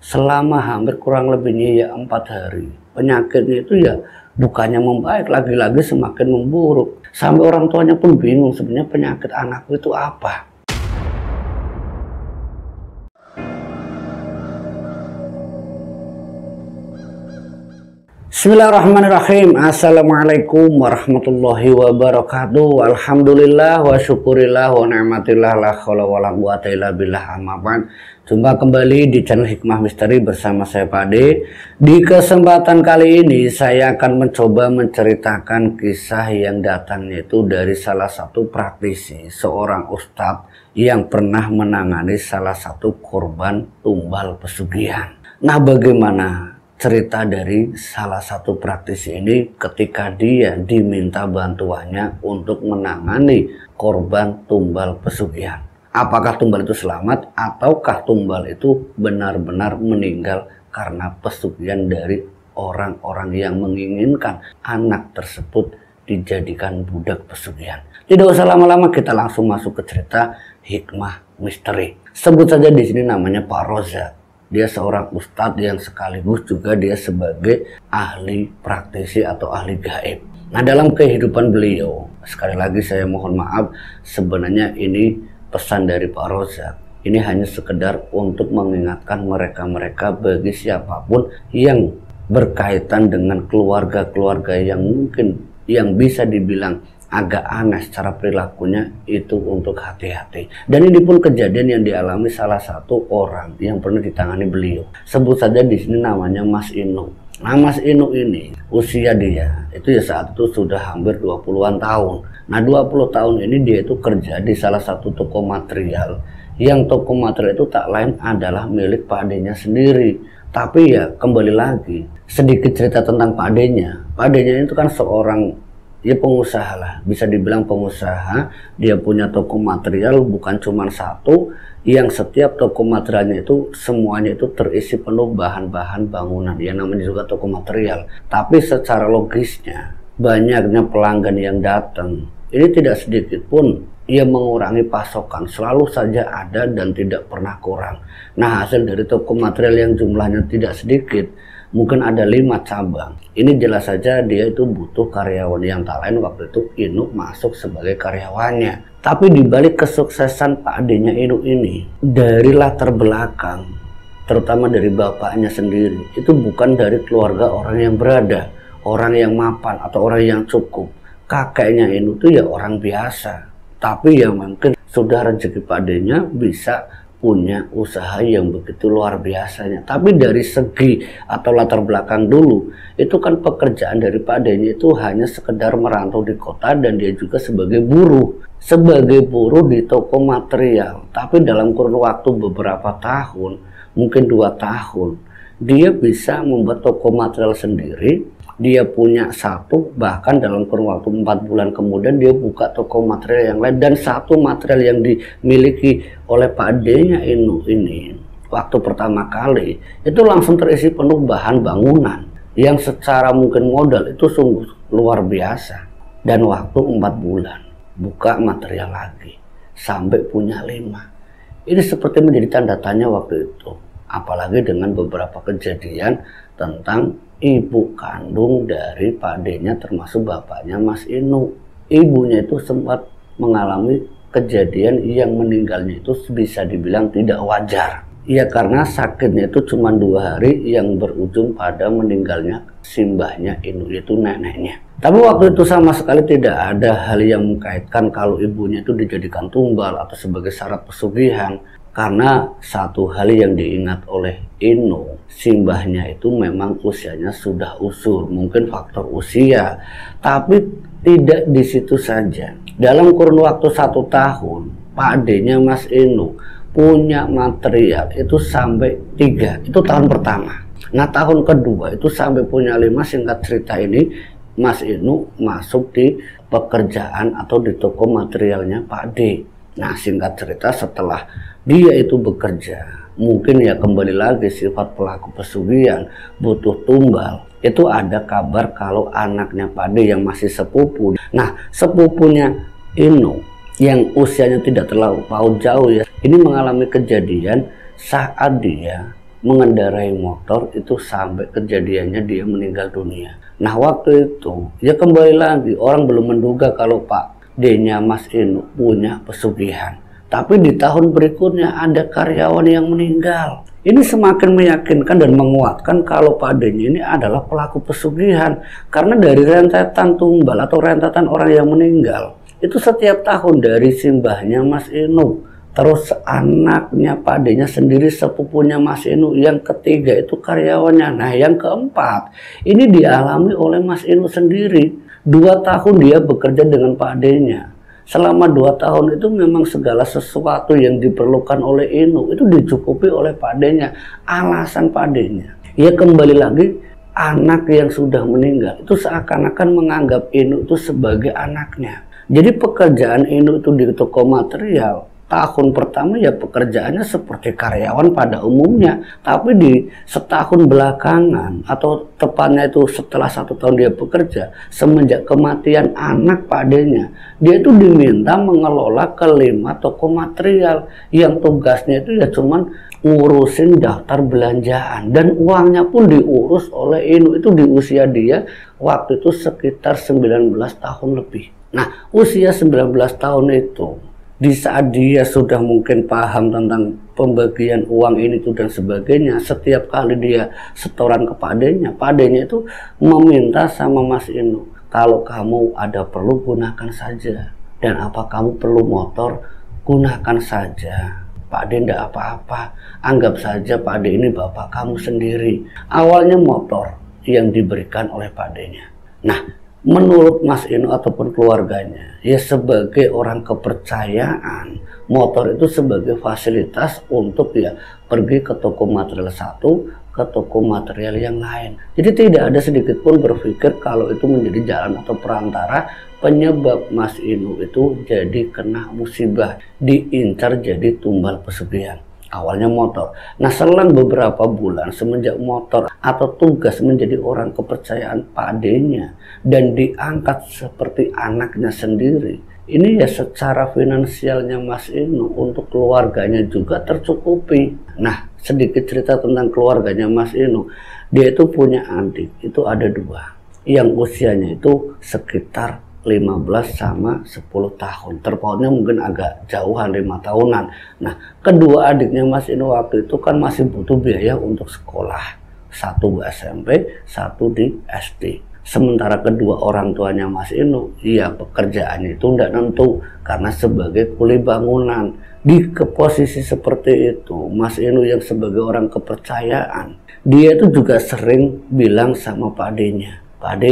selama hampir kurang lebihnya ya 4 hari. Penyakitnya itu ya bukannya membaik, lagi-lagi semakin memburuk. Sampai orang tuanya pun bingung sebenarnya penyakit anakku itu apa. Bismillahirrahmanirrahim. Assalamualaikum warahmatullahi wabarakatuh. Alhamdulillah wa syukurillah wa ni'matillah la haula wala quwata illa billah, amma ba'd. Jumpa kembali di channel Hikmah Misteri bersama saya Pak Ade. Di kesempatan kali ini saya akan mencoba menceritakan kisah yang datangnya itu dari salah satu praktisi, seorang ustadz yang pernah menangani salah satu korban tumbal pesugihan. Nah, bagaimana cerita dari salah satu praktisi ini ketika dia diminta bantuannya untuk menangani korban tumbal pesugihan? Apakah tumbal itu selamat ataukah tumbal itu benar-benar meninggal karena pesugihan dari orang-orang yang menginginkan anak tersebut dijadikan budak pesugihan? Tidak usah lama-lama, kita langsung masuk ke cerita Hikmah Misteri. Sebut saja di sini namanya Pak Roza. Dia seorang ustadz yang sekaligus juga dia sebagai ahli praktisi atau ahli gaib. Nah, dalam kehidupan beliau, sekali lagi saya mohon maaf, sebenarnya ini pesan dari Pak Roza. Ini hanya sekedar untuk mengingatkan mereka-mereka bagi siapapun yang berkaitan dengan keluarga-keluarga yang mungkin yang bisa dibilang agak aneh secara perilakunya, itu untuk hati-hati. Dan ini pun kejadian yang dialami salah satu orang yang pernah ditangani beliau. Sebut saja di sini namanya Mas Inu. Nah, Mas Inu ini usia dia itu ya saat itu sudah hampir 20-an tahun. Nah, 20 tahun ini dia itu kerja di salah satu toko material, yang toko material itu tak lain adalah milik Pak Ade-nya sendiri. Tapi ya kembali lagi sedikit cerita tentang Pak Ade-nya. Pak Ade-nya itu kan seorang ya pengusaha lah, bisa dibilang pengusaha. Dia punya toko material bukan cuma satu, yang setiap toko materialnya itu semuanya itu terisi penuh bahan-bahan bangunan, yang namanya juga toko material. Tapi secara logisnya banyaknya pelanggan yang datang, ini tidak sedikit pun ia mengurangi pasokan, selalu saja ada dan tidak pernah kurang. Nah, hasil dari toko material yang jumlahnya tidak sedikit, mungkin ada 5 cabang. Ini jelas saja dia itu butuh karyawan, yang tak lain waktu itu Inu masuk sebagai karyawannya. Tapi dibalik kesuksesan Pak Ade-nya Inu ini, dari latar belakang, terutama dari bapaknya sendiri, itu bukan dari keluarga orang yang berada, orang yang mapan atau orang yang cukup. Kakeknya Inu itu ya orang biasa, tapi ya mungkin sudah rezeki Pak Ade-nya bisa punya usaha yang begitu luar biasanya. Tapi dari segi atau latar belakang dulu, itu kan pekerjaan dari Pak Ade-nya itu hanya sekedar merantau di kota, dan dia juga sebagai buruh. Sebagai buruh di toko material. Tapi dalam kurun waktu beberapa tahun, mungkin 2 tahun, dia bisa membuat toko material sendiri. Dia punya satu, bahkan dalam kurun waktu 4 bulan kemudian dia buka toko material yang lain. Dan satu material yang dimiliki oleh Pak Ade-nya Inu ini, waktu pertama kali itu langsung terisi penuh bahan bangunan yang secara mungkin modal itu sungguh luar biasa. Dan waktu 4 bulan buka material lagi sampai punya 5. Ini seperti menjadi tanda tanya waktu itu, apalagi dengan beberapa kejadian tentang ibu kandung dari Pak Ade-nya, termasuk bapaknya Mas Inu. Ibunya itu sempat mengalami kejadian yang meninggalnya itu bisa dibilang tidak wajar. Ya, karena sakitnya itu cuma 2 hari yang berujung pada meninggalnya simbahnya Inu, itu neneknya. Tapi waktu itu sama sekali tidak ada hal yang mengkaitkan kalau ibunya itu dijadikan tumbal atau sebagai syarat pesugihan. Karena satu hal yang diingat oleh Inu, simbahnya itu memang usianya sudah usur, mungkin faktor usia. Tapi tidak di situ saja. Dalam kurun waktu 1 tahun, Pak Ade-nya Mas Inu punya material itu sampai 3. Itu tahun pertama. Nah, tahun kedua itu sampai punya 5. Singkat cerita ini, Mas Inu masuk di pekerjaan atau di toko materialnya Pak Ade. Nah, singkat cerita setelah dia itu bekerja, mungkin ya kembali lagi sifat pelaku pesugihan, butuh tumbal. Itu ada kabar kalau anaknya Pak Ade yang masih sepupu. Nah, sepupunya Inu yang usianya tidak terlalu jauh ya, ini mengalami kejadian saat dia mengendarai motor itu sampai kejadiannya dia meninggal dunia. Nah waktu itu ya kembali lagi, orang belum menduga kalau Pak D-nya Mas Inu punya pesugihan. Tapi di tahun berikutnya ada karyawan yang meninggal. Ini semakin meyakinkan dan menguatkan kalau Pak D-nya ini adalah pelaku pesugihan. Karena dari rentetan tumbal atau rentetan orang yang meninggal, itu setiap tahun dari simbahnya Mas Inu, terus anaknya Pak D-nya sendiri, sepupunya Mas Inu, yang ketiga itu karyawannya. Nah yang keempat, ini dialami oleh Mas Inu sendiri. 2 tahun dia bekerja dengan Pak D-nya. Selama 2 tahun itu memang segala sesuatu yang diperlukan oleh Inu itu dicukupi oleh Pak D-nya. Alasan Pak D-nya, ya kembali lagi, anak yang sudah meninggal itu seakan-akan menganggap Inu itu sebagai anaknya. Jadi pekerjaan Inu itu di toko material, tahun pertama ya pekerjaannya seperti karyawan pada umumnya. Tapi di setahun belakangan, atau tepatnya itu setelah 1 tahun dia bekerja, semenjak kematian anak Pak D-nya, dia itu diminta mengelola ke-5 toko material yang tugasnya itu ya cuman ngurusin daftar belanjaan, dan uangnya pun diurus oleh Inu itu di usia dia waktu itu sekitar 19 tahun lebih. Nah usia 19 tahun itu, di saat dia sudah mungkin paham tentang pembagian uang ini tuh dan sebagainya, setiap kali dia setoran ke Pak D-nya itu meminta sama Mas Inu, kalau kamu ada perlu gunakan saja, dan apa kamu perlu motor gunakan saja. Pak D ndak apa-apa, anggap saja Pak D ini bapak kamu sendiri. Awalnya motor yang diberikan oleh Pak D-nya. Nah menurut Mas Inu ataupun keluarganya, ya sebagai orang kepercayaan, motor itu sebagai fasilitas untuk ya pergi ke toko material satu, ke toko material yang lain. Jadi tidak ada sedikit pun berpikir kalau itu menjadi jalan atau perantara penyebab Mas Inu itu jadi kena musibah, diincar jadi tumbal pesugihan. Awalnya motor. Nah selang beberapa bulan semenjak motor atau tugas menjadi orang kepercayaan Pak D-nya dan diangkat seperti anaknya sendiri, ini ya secara finansialnya Mas Inu untuk keluarganya juga tercukupi. Nah sedikit cerita tentang keluarganya Mas Inu. Dia itu punya adik, itu ada 2 yang usianya itu sekitar 15 sama 10 tahun. Terpautnya mungkin agak jauhan, 5 tahunan. Nah kedua adiknya Mas Inu waktu itu kan masih butuh biaya untuk sekolah, 1 SMP, 1 di SD. Sementara kedua orang tuanya Mas Inu, ya pekerjaannya itu tidak nentu karena sebagai kuli bangunan. Di posisi seperti itu, Mas Inu yang sebagai orang kepercayaan, dia itu juga sering bilang sama Pak D-nya, Pak D,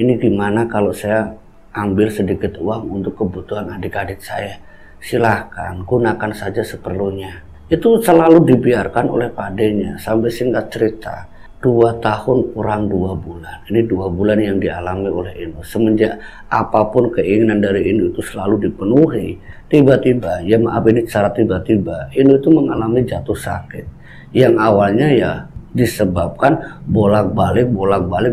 ini gimana kalau saya ambil sedikit uang untuk kebutuhan adik-adik saya, silahkan gunakan saja seperlunya. Itu selalu dibiarkan oleh Pak D-nya. Sampai singkat cerita 2 tahun kurang 2 bulan, ini 2 bulan yang dialami oleh Inu. Semenjak apapun keinginan dari Inu itu selalu dipenuhi, tiba-tiba, ya maaf ini secara tiba-tiba, Inu itu mengalami jatuh sakit yang awalnya ya disebabkan bolak-balik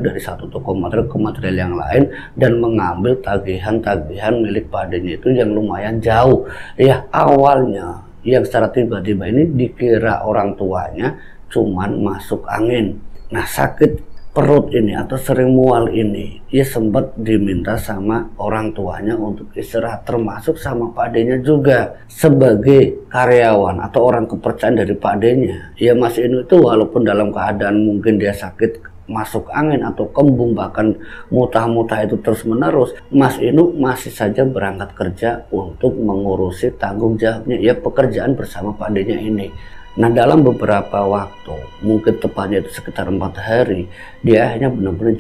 dari satu toko material ke material yang lain, dan mengambil tagihan-tagihan milik Pak D-nya itu yang lumayan jauh. Ya awalnya yang secara tiba-tiba ini dikira orang tuanya cuman masuk angin. Nah sakit perut ini atau sering mual ini, ya sempat diminta sama orang tuanya untuk istirahat, termasuk sama Pak D-nya juga. Sebagai karyawan atau orang kepercayaan dari Pak D-nya, ya Mas Inu itu walaupun dalam keadaan mungkin dia sakit masuk angin atau kembung, bahkan muntah-muntah itu terus menerus, Mas Inu masih saja berangkat kerja untuk mengurusi tanggung jawabnya, ya pekerjaan bersama Pak D-nya ini. Nah dalam beberapa waktu, mungkin tepatnya itu sekitar 4 hari, dia akhirnya benar-benar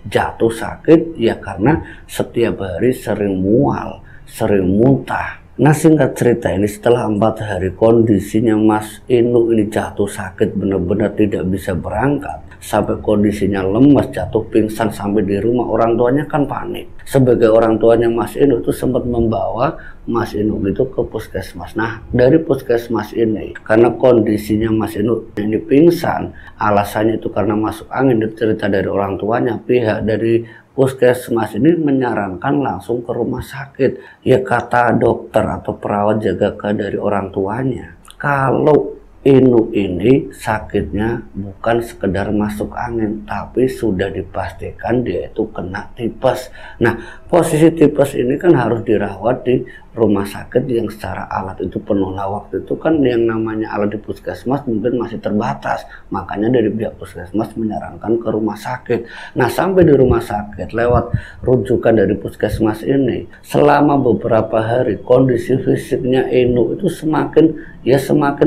jatuh sakit, ya karena setiap hari sering mual, sering muntah. Nah singkat cerita ini, setelah 4 hari kondisinya Mas Inu ini jatuh sakit, benar-benar tidak bisa berangkat, sampai kondisinya lemas, jatuh pingsan, sampai di rumah orang tuanya kan panik. Sebagai orang tuanya Mas Inu itu sempat membawa Mas Inu itu ke puskesmas. Nah dari puskesmas ini, karena kondisinya Mas Inu ini pingsan, alasannya itu karena masuk angin, cerita dari orang tuanya, pihak dari puskesmas ini menyarankan langsung ke rumah sakit. Ya kata dokter atau perawat jaga dari orang tuanya, kalau Inu ini sakitnya bukan sekedar masuk angin, tapi sudah dipastikan dia itu kena tipes. Nah, posisi tipes ini kan harus dirawat di rumah sakit yang secara alat itu penuh. Nah, waktu itu kan yang namanya alat di puskesmas mungkin masih terbatas, makanya dari pihak puskesmas menyarankan ke rumah sakit. Nah, sampai di rumah sakit lewat rujukan dari puskesmas ini, selama beberapa hari kondisi fisiknya Inu itu semakin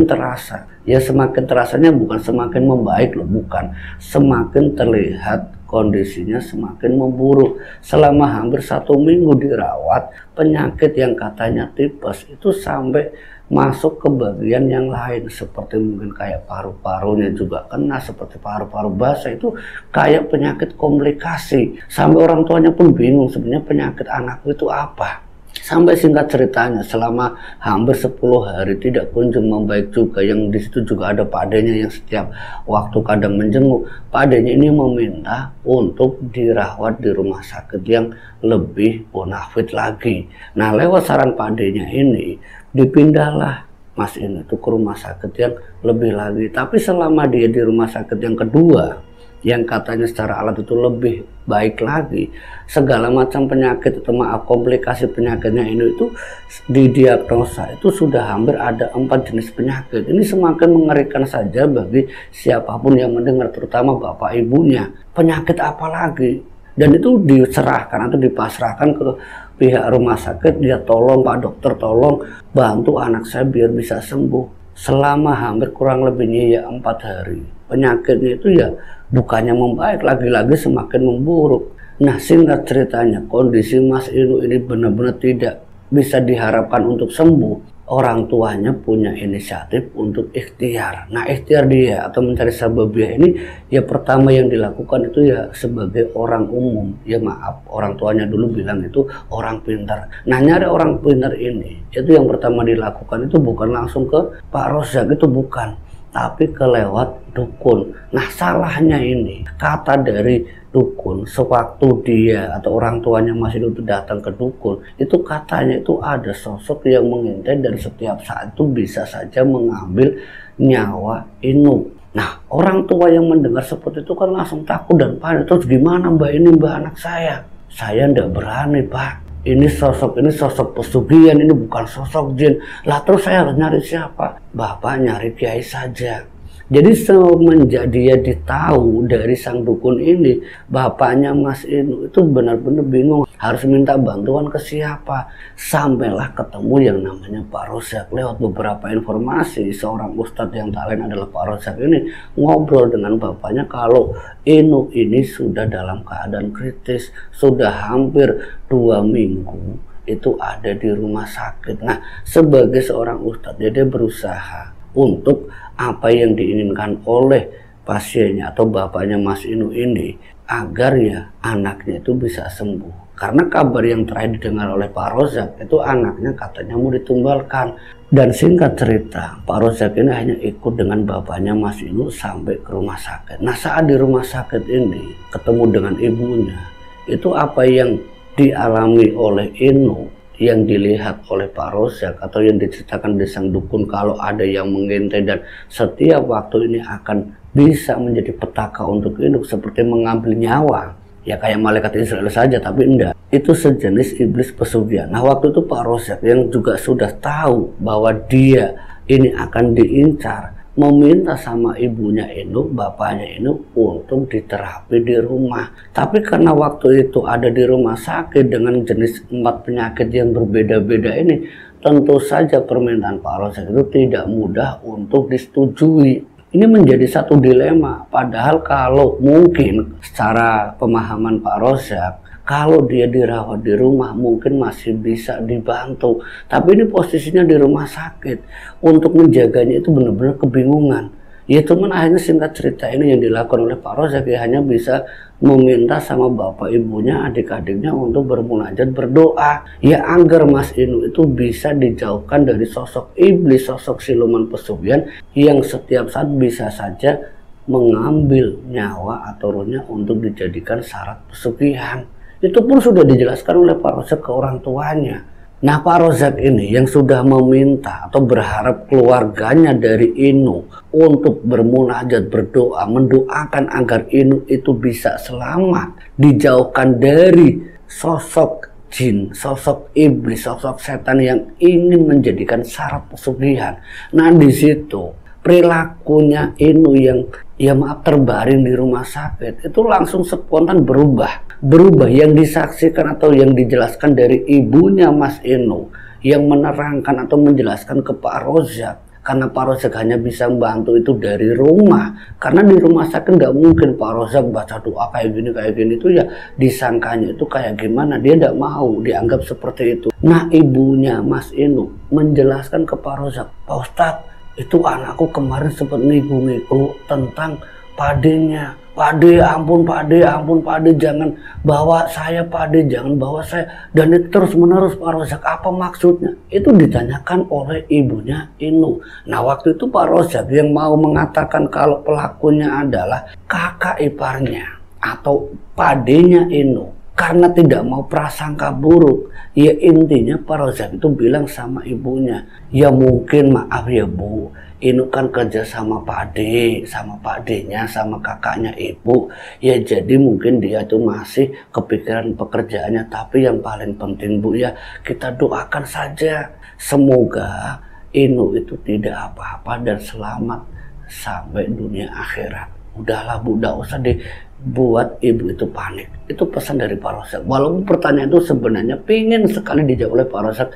terasa. Ya semakin terasanya bukan semakin membaik loh, bukan. Semakin terlihat kondisinya semakin memburuk. Selama hampir 1 minggu dirawat, penyakit yang katanya tipes itu sampai masuk ke bagian yang lain, seperti mungkin kayak paru-parunya juga kena, seperti paru-paru basah, itu kayak penyakit komplikasi. Sampai orang tuanya pun bingung sebenarnya penyakit anakku itu apa. Sampai singkat ceritanya selama hampir 10 hari tidak kunjung membaik juga. Yang di situ juga ada Pak Denya yang setiap waktu kadang menjenguk. Pak Denya ini meminta untuk dirawat di rumah sakit yang lebih bonafit lagi. Nah, lewat saran Pak Denya ini dipindahlah Mas ini tuh ke rumah sakit yang lebih lagi. Tapi selama dia di rumah sakit yang kedua, yang katanya secara alat itu lebih baik lagi, segala macam penyakit atau komplikasi penyakitnya ini itu didiagnosa itu sudah hampir ada 4 jenis penyakit. Ini semakin mengerikan saja bagi siapapun yang mendengar, terutama bapak ibunya. Penyakit apa lagi? Dan itu diserahkan atau dipasrahkan ke pihak rumah sakit. Dia tolong Pak Dokter, tolong bantu anak saya biar bisa sembuh. Selama hampir kurang lebihnya 4 hari, penyakitnya itu bukannya membaik, lagi-lagi semakin memburuk. Nah, singkat ceritanya kondisi Mas Inu ini benar-benar tidak bisa diharapkan untuk sembuh. Orang tuanya punya inisiatif untuk ikhtiar. Nah, ikhtiar dia atau mencari sababiah ini pertama yang dilakukan itu sebagai orang umum. Maaf, orang tuanya dulu bilang itu orang pintar. Nah, nyari orang pintar ini itu yang pertama dilakukan itu bukan langsung ke Pak Rozak, itu bukan, tapi kelewat dukun. Nah, salahnya ini kata dari dukun, sewaktu dia atau orang tuanya masih itu datang ke dukun, itu katanya itu ada sosok yang mengintai dan setiap saat itu bisa saja mengambil nyawa Inu. Nah, orang tua yang mendengar seperti itu kan langsung takut dan panik. Terus gimana Mbak, ini Mbak anak saya? Saya ndak berani Pak. Ini sosok pesugihan, ini bukan sosok jin. Lah terus saya harus nyari siapa? Bapak nyari kiai saja. Jadi semenjak dia ditahu dari sang dukun ini, bapaknya Mas Inu itu benar-benar bingung harus minta bantuan ke siapa. Sampailah ketemu yang namanya Pak Rozak. Lewat beberapa informasi, seorang ustadz yang tak lain adalah Pak Rozak ini ngobrol dengan bapaknya kalau Inu ini sudah dalam keadaan kritis, sudah hampir 2 minggu itu ada di rumah sakit. Nah, sebagai seorang ustadz dia berusaha untuk apa yang diinginkan oleh pasiennya atau bapaknya Mas Inu ini agar anaknya itu bisa sembuh. Karena kabar yang terakhir didengar oleh Pak Rozak itu anaknya katanya mau ditumbalkan. Dan singkat cerita, Pak Rozak ini hanya ikut dengan bapaknya Mas Inu sampai ke rumah sakit. Nah, saat di rumah sakit ini ketemu dengan ibunya, itu apa yang dialami oleh Inu, yang dilihat oleh Pak Rozak atau yang diceritakan di sang dukun kalau ada yang mengintai dan setiap waktu ini akan bisa menjadi petaka untuk Inu seperti mengambil nyawa. Kayak malaikat Israel saja, tapi enggak. Itu sejenis iblis pesugihan. Nah, waktu itu Pak Rozak yang juga sudah tahu bahwa dia ini akan diincar, meminta sama ibunya Inu, bapaknya Inu untuk diterapi di rumah. Tapi karena waktu itu ada di rumah sakit dengan jenis 4 penyakit yang berbeda-beda ini, tentu saja permintaan Pak Rozak itu tidak mudah untuk disetujui. Ini menjadi satu dilema. Padahal kalau mungkin secara pemahaman Pak Rozak, kalau dia dirawat di rumah mungkin masih bisa dibantu. Tapi ini posisinya di rumah sakit. Untuk menjaganya itu benar-benar kebingungan. Cuman akhirnya singkat cerita ini yang dilakukan oleh Pak Rozak hanya bisa meminta sama bapak ibunya, adik-adiknya untuk bermunajat, berdoa. Agar Mas Inu itu bisa dijauhkan dari sosok iblis, sosok siluman pesugihan yang setiap saat bisa saja mengambil nyawa atau rohnya untuk dijadikan syarat pesugihan. Itu pun sudah dijelaskan oleh Pak Rozak ke orang tuanya. Nah, Pak Rozak ini yang sudah meminta atau berharap keluarganya dari Inu untuk bermunajat, berdoa, mendoakan agar Inu itu bisa selamat, dijauhkan dari sosok jin, sosok iblis, sosok setan yang ingin menjadikan syarat pesugihan. Nah, di situ perilakunya Inu yang terbaring di rumah sakit itu langsung spontan berubah yang disaksikan atau yang dijelaskan dari ibunya Mas Inu yang menerangkan atau menjelaskan ke Pak Rozak, karena Pak Rozak hanya bisa membantu itu dari rumah, karena di rumah sakit nggak mungkin Pak Rozak baca doa kayak gini itu ya disangkanya itu kayak gimana, dia nggak mau dianggap seperti itu. Nah, ibunya Mas Inu menjelaskan ke Pak Rozak, Pak Ustadz, itu anakku kemarin sempat ngiku-ngiku tentang padenya. Pade, ampun pade, jangan bawa saya pade, jangan bawa saya. Dan itu terus menerus Pak Rozak, apa maksudnya? Itu ditanyakan oleh ibunya Inu. Nah, waktu itu Pak Rozak yang mau mengatakan kalau pelakunya adalah kakak iparnya atau padenya Inu. Karena tidak mau prasangka buruk, ya intinya Pak Rozak itu bilang sama ibunya, ya mungkin maaf ya Bu, Inu kan kerja sama Pak D, sama Pak D-nya, sama kakaknya ibu, ya jadi mungkin dia tuh masih kepikiran pekerjaannya, tapi yang paling penting Bu ya kita doakan saja, semoga Inu itu tidak apa-apa dan selamat sampai dunia akhirat. Udahlah Bu, udah usah dibuat ibu itu panik. Itu pesan dari Pak Rozak. Walaupun pertanyaan itu sebenarnya pengen sekali dijawab oleh Pak Rozak,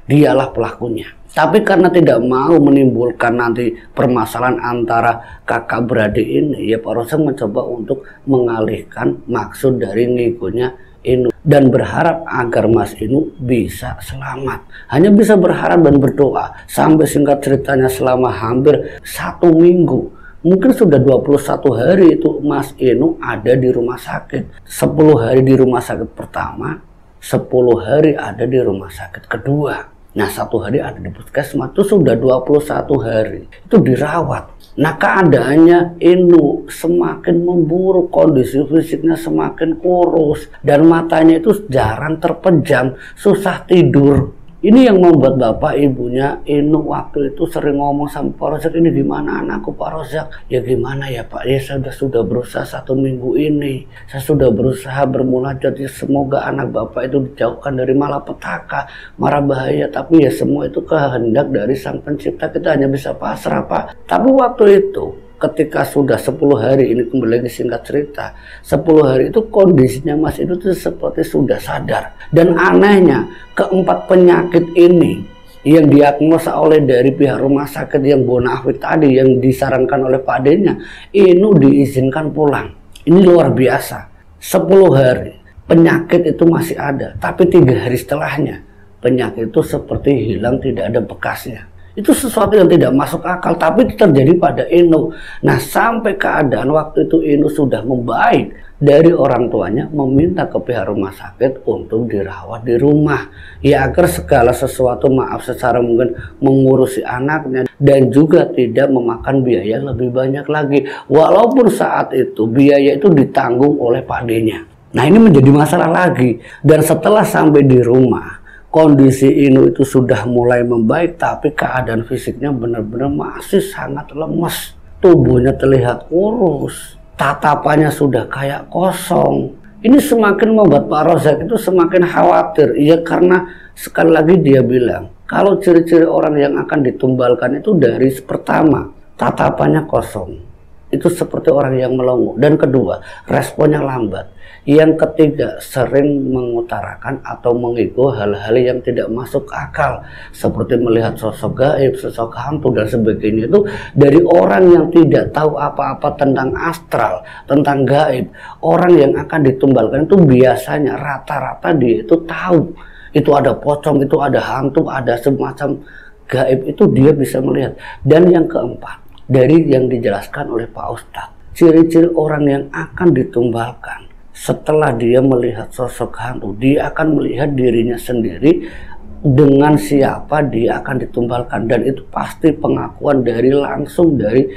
dialah pelakunya. Tapi karena tidak mau menimbulkan nanti permasalahan antara kakak beradik ini, ya Pak Rozak mencoba untuk mengalihkan maksud dari ngikunya Inu dan berharap agar Mas Inu bisa selamat. Hanya bisa berharap dan berdoa sampai singkat ceritanya selama hampir 1 minggu. Mungkin sudah 21 hari itu Mas Inu ada di rumah sakit. 10 hari di rumah sakit pertama, 10 hari ada di rumah sakit kedua. Nah, 1 hari ada di puskesmas, itu sudah 21 hari. Itu dirawat. Nah, keadaannya Inu semakin memburuk, kondisi fisiknya semakin kurus. Dan matanya itu jarang terpejam, susah tidur. Ini yang membuat bapak ibunya Inu waktu itu sering ngomong sama Pak Rozak, ini gimana anakku Pak Rozak? Ya gimana ya Pak, ya saya sudah berusaha 1 minggu ini. Saya sudah berusaha bermunajat, ya semoga anak bapak itu dijauhkan dari malapetaka, mara bahaya. Tapi ya semua itu kehendak dari Sang Pencipta, kita hanya bisa pasrah Pak. Tapi waktu itu ketika sudah 10 hari ini, kembali lagi singkat cerita, 10 hari itu kondisinya Mas itu tuh seperti sudah sadar. Dan anehnya, keempat penyakit ini yang diagnosa oleh dari pihak rumah sakit yang bonafit tadi, yang disarankan oleh Pak D-nya, Inu diizinkan pulang. Ini luar biasa. 10 hari penyakit itu masih ada, tapi 3 hari setelahnya penyakit itu seperti hilang, tidak ada bekasnya. Itu sesuatu yang tidak masuk akal, tapi itu terjadi pada Inu. Nah, sampai keadaan waktu itu Inu sudah membaik, dari orang tuanya meminta ke pihak rumah sakit untuk dirawat di rumah. Ya agar segala sesuatu, maaf secara mungkin mengurusi anaknya dan juga tidak memakan biaya lebih banyak lagi. Walaupun saat itu biaya itu ditanggung oleh Pak D-nya. Nah, ini menjadi masalah lagi. Dan setelah sampai di rumah, kondisi Inu itu sudah mulai membaik, tapi keadaan fisiknya benar-benar masih sangat lemes. Tubuhnya terlihat kurus, tatapannya sudah kayak kosong. Ini semakin membuat Pak Rozak itu semakin khawatir. Ya karena sekali lagi dia bilang, kalau ciri-ciri orang yang akan ditumbalkan itu dari pertama, tatapannya kosong. Itu seperti orang yang melongo. Dan kedua, responnya lambat. Yang ketiga, sering mengutarakan atau mengigu hal-hal yang tidak masuk akal, seperti melihat sosok gaib, sosok hantu dan sebagainya. Itu dari orang yang tidak tahu apa-apa tentang astral, tentang gaib. Orang yang akan ditumbalkan itu biasanya rata-rata dia itu tahu itu ada pocong, itu ada hantu, ada semacam gaib, itu dia bisa melihat. Dan yang keempat, dari yang dijelaskan oleh Pak Ustadz, ciri-ciri orang yang akan ditumbalkan setelah dia melihat sosok hantu, dia akan melihat dirinya sendiri dengan siapa dia akan ditumbalkan. Dan itu pasti pengakuan dari langsung dari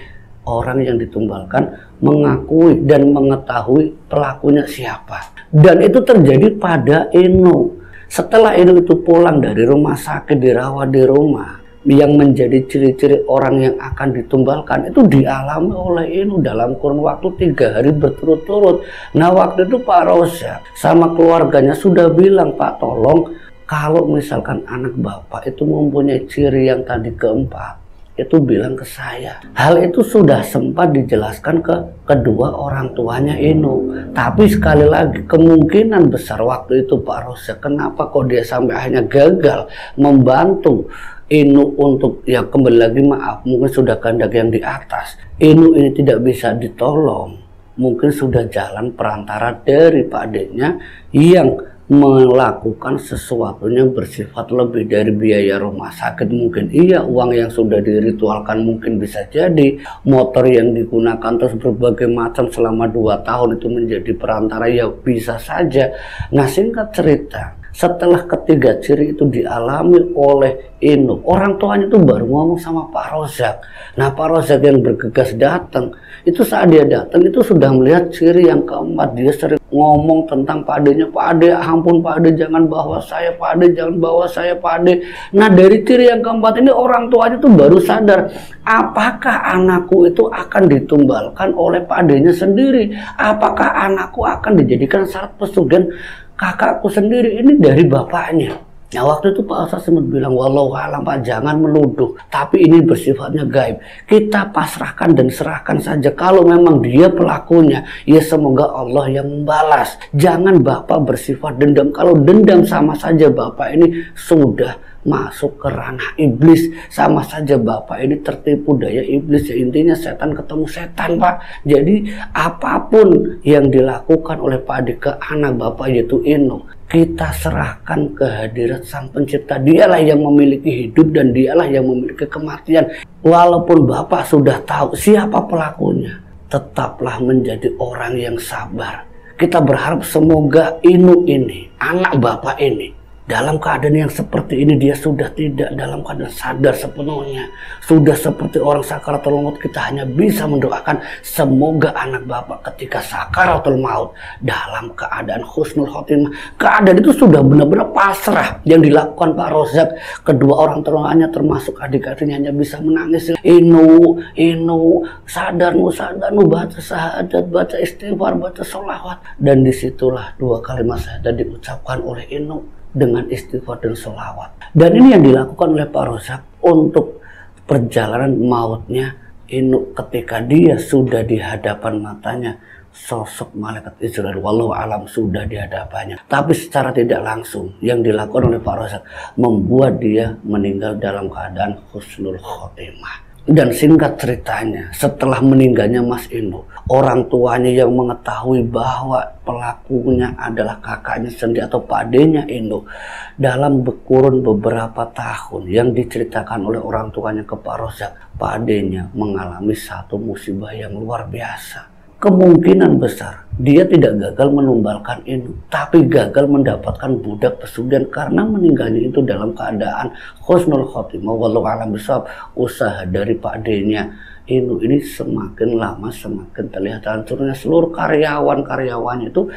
orang yang ditumbalkan, mengakui dan mengetahui pelakunya siapa. Dan itu terjadi pada Inu. Setelah Inu itu pulang dari rumah sakit, dirawat di rumah, yang menjadi ciri-ciri orang yang akan ditumbalkan itu dialami oleh Inu dalam kurun waktu 3 hari berturut-turut. Nah waktu itu Pak Rozak sama keluarganya sudah bilang, Pak tolong kalau misalkan anak Bapak itu mempunyai ciri yang tadi keempat, itu bilang ke saya. Hal itu sudah sempat dijelaskan ke kedua orang tuanya Inu. Tapi sekali lagi kemungkinan besar waktu itu Pak Rozak, kenapa kok dia sampai akhirnya gagal membantu Inu untuk, ya kembali lagi maaf, mungkin sudah kehendak yang di atas. Inu ini tidak bisa ditolong. Mungkin sudah jalan perantara dari Pak adiknya yang melakukan sesuatunya bersifat lebih dari biaya rumah sakit. Mungkin iya, uang yang sudah diritualkan mungkin bisa jadi, motor yang digunakan terus berbagai macam selama 2 tahun itu menjadi perantara, ya bisa saja. Nah singkat cerita, setelah ketiga ciri itu dialami oleh Inu, orang tuanya itu baru ngomong sama Pak Rozak. Nah Pak Rozak yang bergegas datang, itu saat dia datang itu sudah melihat ciri yang keempat. Dia sering ngomong tentang Pak adenya, Pak ade, ampun Pak ade, jangan bawa saya Pak ade, jangan bawa saya Pak ade. Nah dari ciri yang keempat ini orang tuanya tuh baru sadar, apakah anakku itu akan ditumbalkan oleh Pak adenya sendiri? Apakah anakku akan dijadikan syarat pesugihan kakakku sendiri ini dari bapaknya? Nah waktu itu Pak Ustadz sempat bilang, walau alam Pak, jangan menuduh, tapi ini bersifatnya gaib, kita pasrahkan dan serahkan saja. Kalau memang dia pelakunya, ya semoga Allah yang membalas. Jangan Bapak bersifat dendam. Kalau dendam sama saja Bapak ini sudah masuk ke ranah iblis, sama saja Bapak ini tertipu daya iblis. Ya intinya setan ketemu setan Pak. Jadi apapun yang dilakukan oleh Pak adik ke anak Bapak yaitu Inu, kita serahkan kehadirat Sang Pencipta. Dialah yang memiliki hidup dan dialah yang memiliki kematian. Walaupun Bapak sudah tahu siapa pelakunya, tetaplah menjadi orang yang sabar. Kita berharap semoga Inu ini, anak Bapak ini, dalam keadaan yang seperti ini dia sudah tidak dalam keadaan sadar sepenuhnya, sudah seperti orang sakaratul maut. Kita hanya bisa mendoakan semoga anak Bapak ketika sakaratul maut dalam keadaan husnul khotimah. Keadaan itu sudah benar-benar pasrah. Yang dilakukan Pak Rozak, kedua orang tuanya termasuk adik-adiknya hanya bisa menangis. Inu, sadarmu, baca syahadat, baca istighfar, baca sholawat. Dan disitulah 2 kalimat syahadat diucapkan oleh Inu dengan istighfar dan sholawat. Dan ini yang dilakukan oleh Pak Rozak untuk perjalanan mautnya Inu ketika dia sudah di hadapan matanya sosok malaikat Israel. Wallahu alam sudah di hadapannya, tapi secara tidak langsung yang dilakukan oleh Pak Rozak membuat dia meninggal dalam keadaan husnul khotimah. Dan singkat ceritanya, setelah meninggalnya Mas Inu, orang tuanya yang mengetahui bahwa pelakunya adalah kakaknya sendiri atau Pak adenya Inu, dalam kurun beberapa tahun yang diceritakan oleh orang tuanya ke Pak Rozak, Pak adenya mengalami satu musibah yang luar biasa. Kemungkinan besar dia tidak gagal menumbalkan Inu, tapi gagal mendapatkan budak pesugihan karena meninggalnya itu dalam keadaan husnul khotimah. Wallahu a'lam bishawab. Usaha dari Pak adenya Inu ini semakin lama semakin terlihat hancurnya. Seluruh karyawan-karyawannya itu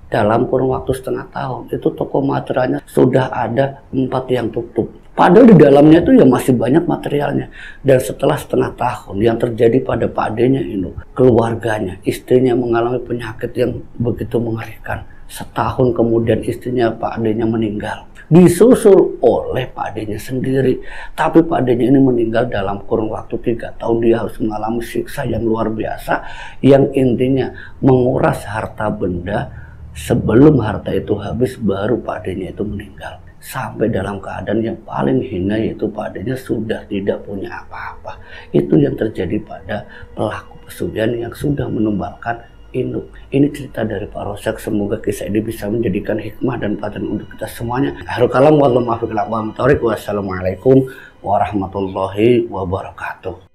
dalam kurun waktu setengah tahun itu toko materialnya sudah ada 4 yang tutup. Padahal di dalamnya itu ya masih banyak materialnya. Dan setelah setengah tahun yang terjadi pada Pak adenya Inu, keluarganya, istrinya mengalami penyakit yang begitu mengerikan. Setahun kemudian istrinya Pak adenya meninggal, disusul oleh Pak adenya sendiri. Tapi Pak adenya ini meninggal dalam kurun waktu 3 tahun. Dia harus mengalami siksa yang luar biasa, yang intinya menguras harta benda. Sebelum harta itu habis baru Pak adenya itu meninggal. Sampai dalam keadaan yang paling hina, yaitu Pak adenya sudah tidak punya apa-apa. Itu yang terjadi pada pelaku pesugihan yang sudah menumbalkan Inu. Ini cerita dari Pak Rozak. Semoga kisah ini bisa menjadikan hikmah dan pelajaran untuk kita semuanya. Akhirul kalam, wassalamualaikum warahmatullahi wabarakatuh.